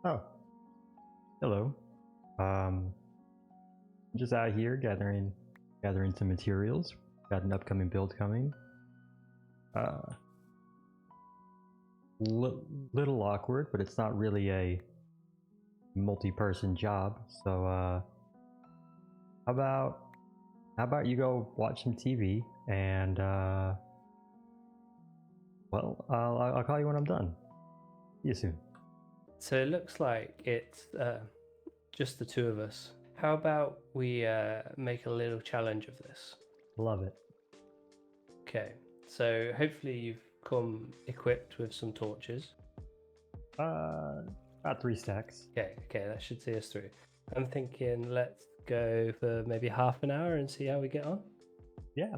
Oh, hello. Um, just out here gathering some materials. Got an upcoming build coming. Uh, little awkward, but it's not really a multi-person job. So, how about how about you go watch some TV and well, I'll call you when I'm done. See you soon. So it looks like it's just the two of us. How about we make a little challenge of this? Love it. Okay, so hopefully you've come equipped with some torches. About 3 stacks. Okay, that should see us through. I'm thinking let's go for maybe half an hour and see how we get on. Yeah.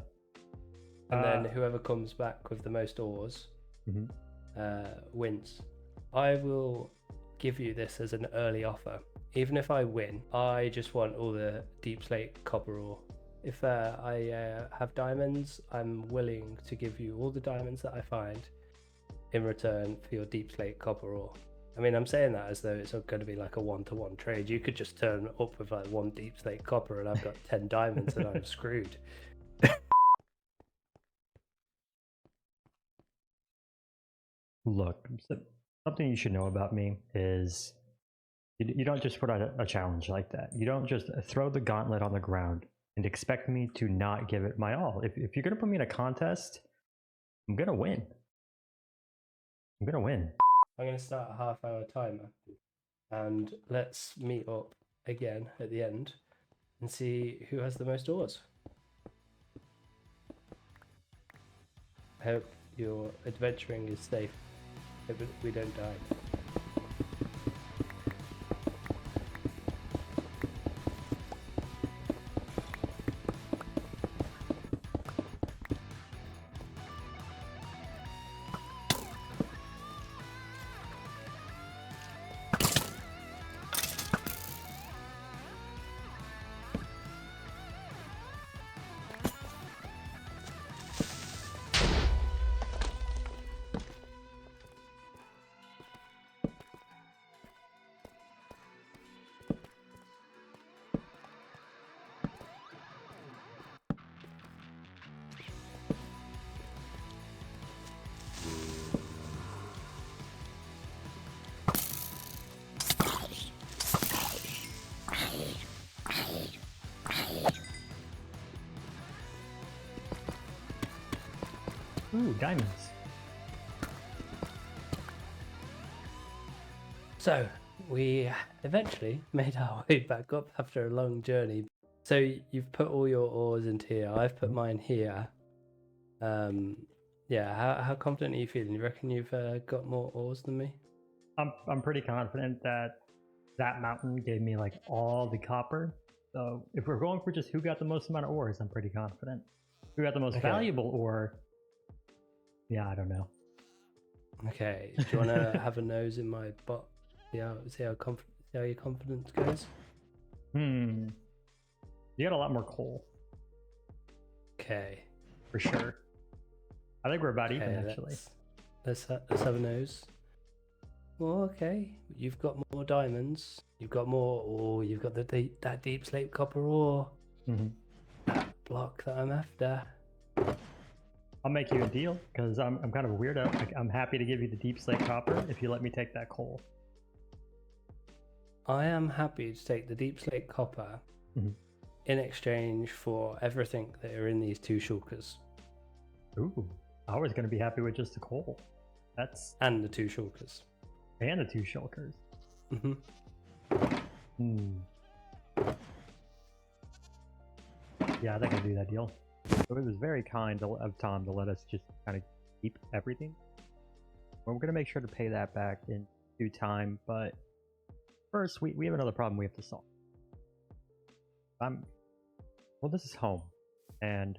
And then whoever comes back with the most ores wins. I will give you this as an early offer. Even if I win, I just want all the deep slate copper ore. If I have diamonds, I'm willing to give you all the diamonds that I find in return for your deep slate copper ore. I mean, I'm saying that as though it's going to be like a one-to-one trade. You could just turn up with like 1 deep slate copper and I've got 10 diamonds and I'm screwed. Look, something you should know about me is you don't just put out a challenge like that. You don't just throw the gauntlet on the ground and expect me to not give it my all. If you're going to put me in a contest, I'm going to win. I'm going to win. I'm going to start a half-hour timer and let's meet up again at the end and see who has the most ores. I hope your adventuring is safe. Hope we don't die. Ooh, diamonds. So we eventually made our way back up after a long journey. So you've put all your ores into here. I've put mine here. Yeah. How confident are you feeling? You reckon you've got more ores than me? I'm pretty confident that mountain gave me like all the copper. So if we're going for just who got the most amount of ores, I'm pretty confident. Who got the most valuable ore? Yeah, I don't know. Okay. Do you want to have a nose in my butt? See how your confidence goes. You got a lot more coal. Okay. For sure. I think we're about even actually. Let's have a nose. Well, okay. You've got more diamonds. You've got more ore. You've got that deep slate copper ore. That block that I'm after. I'll make you a deal because I'm kind of a weirdo. Like, I'm happy to give you the deep slate copper if you let me take that coal. I am happy to take the deep slate copper in exchange for everything that are in these 2 shulkers. Ooh, I was going to be happy with just the coal. And the 2 shulkers. And the 2 shulkers. Yeah, I think I'll do that deal. So it was very kind of Tom to let us just kind of keep everything. Well, we're going to make sure to pay that back in due time, but first we have another problem we have to solve. Well, this is home, and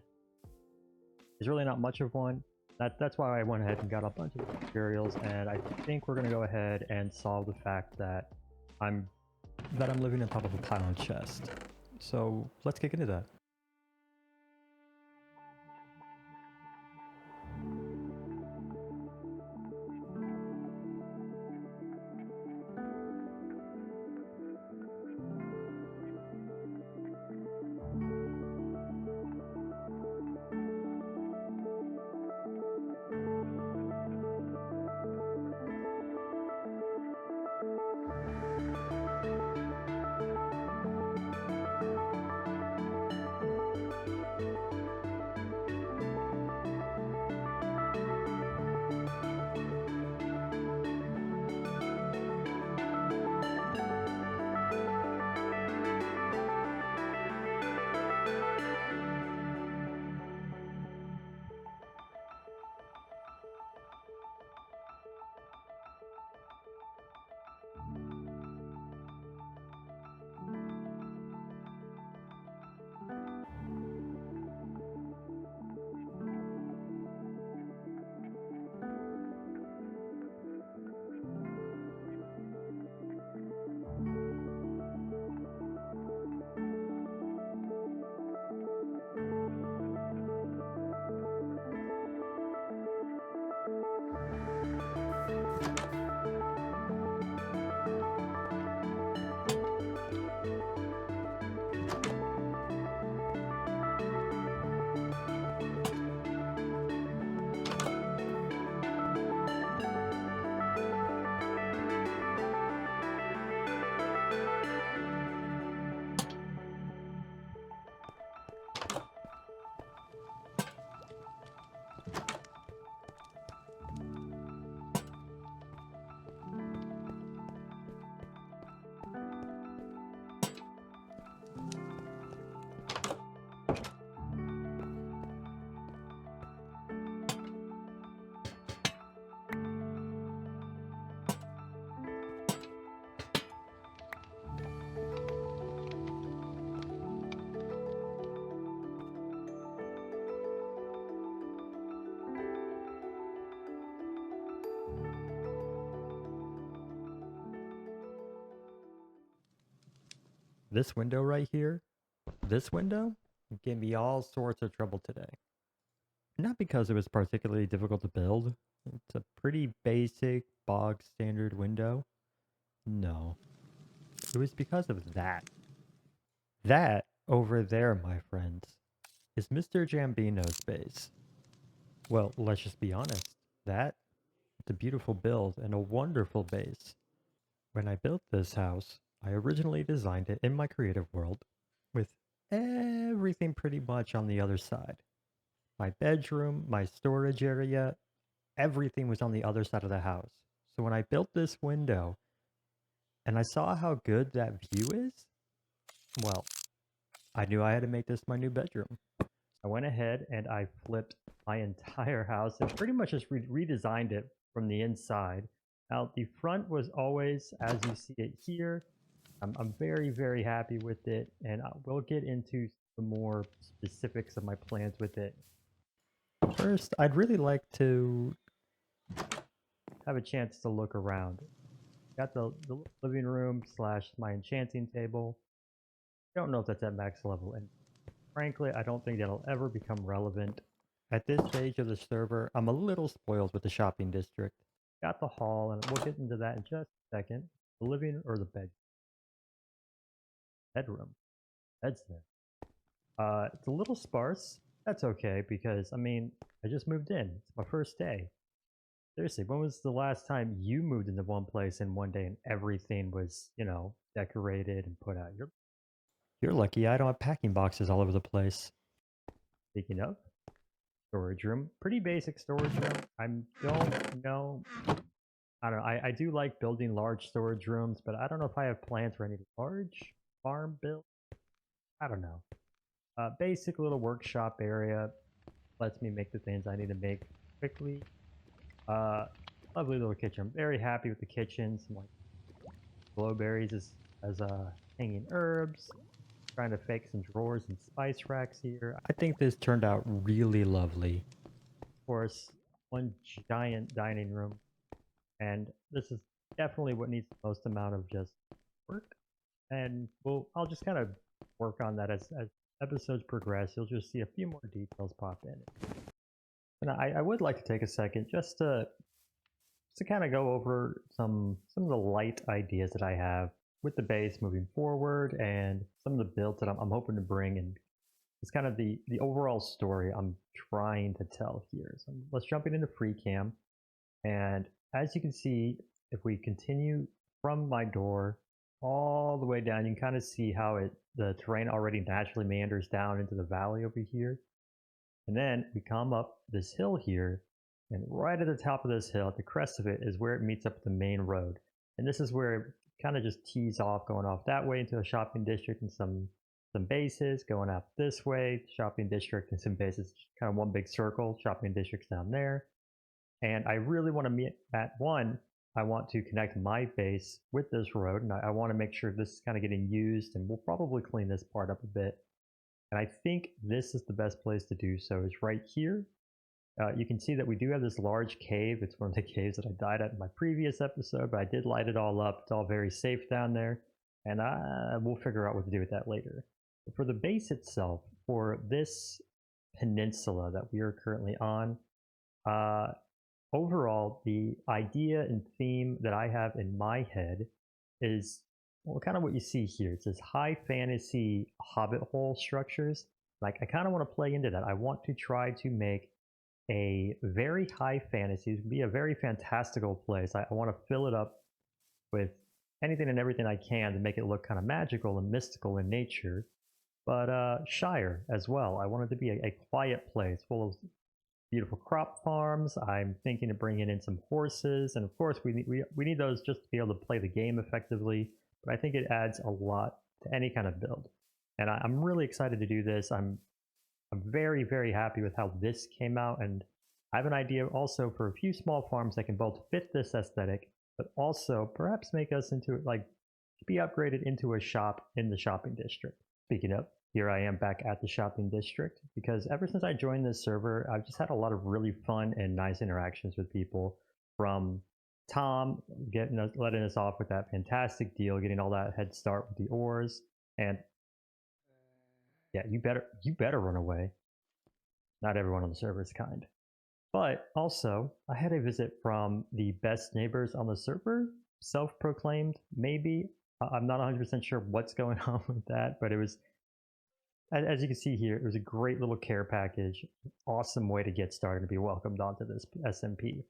there's really not much of one. That's why I went ahead and got a bunch of materials, and I think we're going to go ahead and solve the fact that I'm living on top of a pile of chest. So let's kick into that. this window right here, this window, gave me all sorts of trouble today. Not because it was particularly difficult to build. It's a pretty basic, bog standard window. No. It was because of that. That, over there, my friends, is Mr. Jambino's base. Well, let's just be honest. It's a beautiful build and a wonderful base. When I built this house, I originally designed it in my creative world with everything pretty much on the other side. My bedroom, my storage area, everything was on the other side of the house. So when I built this window and I saw how good that view is, well, I knew I had to make this my new bedroom. I went ahead and I flipped my entire house and pretty much just redesigned it from the inside. Now, the front was always as you see it here. I'm very, very happy with it, and we'll get into the more specifics of my plans with it. First, I'd really like to have a chance to look around. Got the living room slash my enchanting table. I don't know if that's at max level, and frankly, I don't think that'll ever become relevant. At this stage of the server, I'm a little spoiled with the shopping district. Got the hall, and we'll get into that in just a second. The living or the bedroom. Bed's there. It's a little sparse. That's okay because I mean, I just moved in. It's my first day. Seriously, when was the last time you moved into one place in one day and everything was, decorated and put out? You're lucky I don't have packing boxes all over the place. Speaking of, storage room. Pretty basic storage room. I don't know. I don't know. I do like building large storage rooms, but I don't know if I have plans for any large farm build. I don't know. Basic little workshop area. Lets me make the things I need to make quickly. Lovely little kitchen. I'm very happy with the kitchen. Some like glowberries as hanging herbs. Trying to fake some drawers and spice racks here. I think this turned out really lovely. Of course, one giant dining room. And this is definitely what needs the most amount of just work. And I'll just kind of work on that as episodes progress. You'll just see a few more details pop in. And I would like to take a second just to kind of go over some of the light ideas that I have with the base moving forward and some of the builds that I'm hoping to bring, and it's kind of the overall story I'm trying to tell here. So let's jump into free cam. And as you can see, if we continue from my door all the way down, you can kind of see how the terrain already naturally meanders down into the valley over here. And then we come up this hill here, and right at the top of this hill, at the crest of it, is where it meets up with the main road. And this is where it kind of just tees off, going off that way into a shopping district and some bases, going out this way, shopping district and some bases, kind of one big circle, shopping districts down there. And I really want to meet at one. I want to connect my base with this road, and I want to make sure this is kind of getting used, and we'll probably clean this part up a bit. And I think this is the best place to do so, is right here. You can see that we do have this large cave. It's one of the caves that I died at in my previous episode, but I did light it all up. It's all very safe down there, and we'll figure out what to do with that later. But for the base itself, for this peninsula that we are currently on, overall, the idea and theme that I have in my head is, well, kind of what you see here. It's this high fantasy Hobbit hole structures. Like, I kind of want to play into that. I want to try to make a very high fantasy, be a very fantastical place. I want to fill it up with anything and everything I can to make it look kind of magical and mystical in nature, but Shire as well. I want it to be a quiet place full of beautiful crop farms. I'm thinking of bringing in some horses, and of course we need those just to be able to play the game effectively, but I think it adds a lot to any kind of build. And I'm really excited to do this. I'm very, very happy with how this came out, and I have an idea also for a few small farms that can both fit this aesthetic, but also perhaps make us into, like, be upgraded into a shop in the shopping district. Speaking of, here I am back at the shopping district, because ever since I joined this server, I've just had a lot of really fun and nice interactions with people, from Tom letting us off with that fantastic deal, getting all that head start with the ores, And yeah, you better run away. Not everyone on the server is kind. But also, I had a visit from the best neighbors on the server, self-proclaimed, maybe. I'm not 100% sure what's going on with that, but it was, as you can see here, it was a great little care package. Awesome way to get started and be welcomed onto this SMP.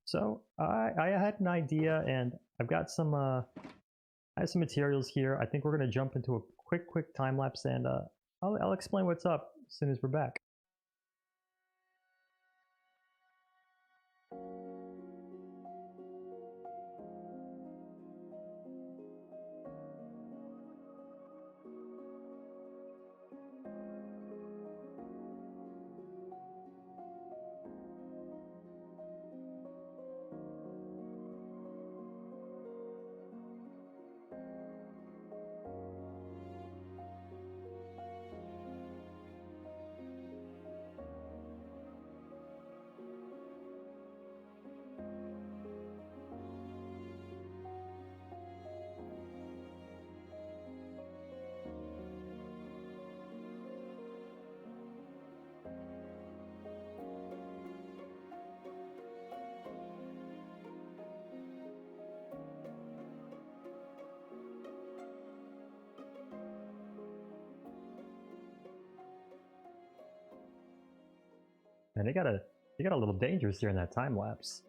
So I had an idea, and I've got some I have some materials here. I think we're going to jump into a quick time lapse, and I'll explain what's up as soon as we're back. And it got a little dangerous during that time lapse.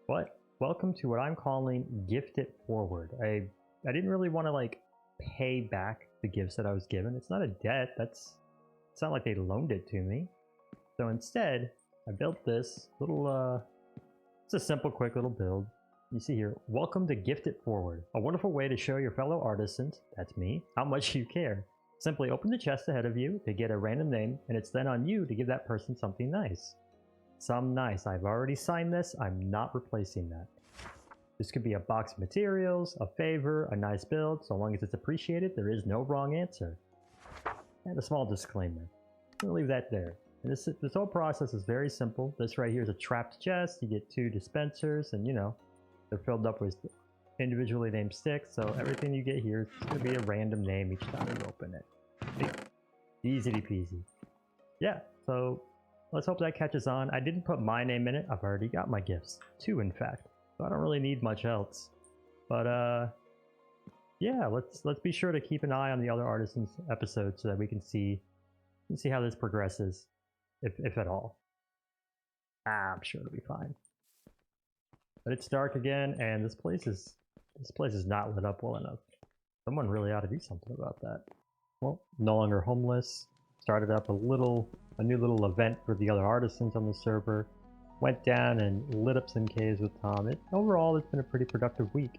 But welcome to what I'm calling Gift It Forward. I didn't really want to like pay back the gifts that I was given. It's not a debt. It's not like they loaned it to me. So instead, I built this little it's a simple, quick little build. You see here, welcome to Gift It Forward, a wonderful way to show your fellow artisans, that's me, how much you care. Simply open the chest ahead of you to get a random name, and it's then on you to give that person something nice. Some nice. I've already signed this. I'm not replacing that. This could be a box of materials, a favor, a nice build. So long as it's appreciated, there is no wrong answer. And a small disclaimer. We'll leave that there. And this whole process is very simple. This right here is a trapped chest. You get 2 dispensers, and you know, they're filled up with individually named sticks, so everything you get here is going to be a random name each time you open it. Easy peasy. Yeah, so let's hope that catches on. I didn't put my name in it. I've already got my gifts. 2, in fact. So I don't really need much else. But yeah, let's be sure to keep an eye on the other Artisans episodes so that we can see how this progresses, if at all. I'm sure it'll be fine. But it's dark again, and this place is not lit up well enough. Someone really ought to do something about that. Well, no longer homeless. Started up a new little event for the other artisans on the server. Went down and lit up some caves with Tom. Overall, it's been a pretty productive week.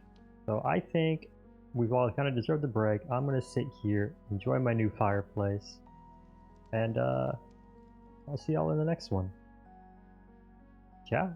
So I think we've all kind of deserved a break. I'm going to sit here, enjoy my new fireplace, and I'll see y'all in the next one. Ciao.